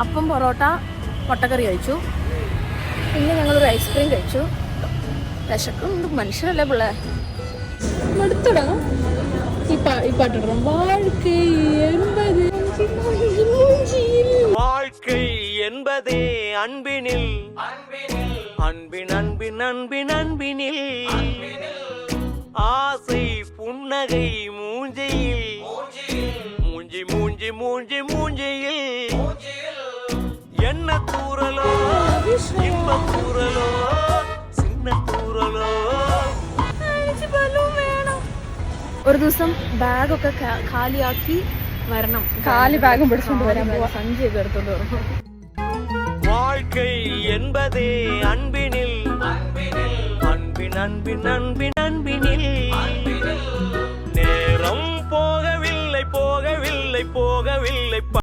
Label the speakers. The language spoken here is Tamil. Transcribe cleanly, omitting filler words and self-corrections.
Speaker 1: അപ്പം പൊറോട്ട മുട്ടക്കറി കഴിച്ചു. പിന്നെ ഞങ്ങളൊരു ഐസ്ക്രീം കഴിച്ചു. വിശക്കുണ്ട്, മനുഷ്യരല്ലേ പിള്ളേ. എടുത്തിടാം ഈ പാട്ടിടാം.
Speaker 2: வாழ்க்கை என்பதே அன்பினில் அன்பின் அன்பின் அன்பின் அன்பினில் ஆசை புன்னகை மூஞ்சையில் மூஞ்சி மூஞ்சி மூஞ்சி மூஞ்சியில் என்ன தூரலோ இன்ப தூரலோ சின்ன தூரலோ.
Speaker 1: ഒരു ദിവസം ബാഗൊക്കെ കാലിയാക്കി വരണം.
Speaker 3: കാലി ബാഗും പിടിച്ചോണ്ട് വരാൻ
Speaker 1: സഞ്ചിയൊക്കെ എടുത്തോണ്ട് വരണം.
Speaker 2: வாழ்க்கை என்பதே அன்பினில் அன்பின் அன்பின் அன்பின் அன்பினில் நேரம் போகவில்லை போகவில்லை போகவில்லை.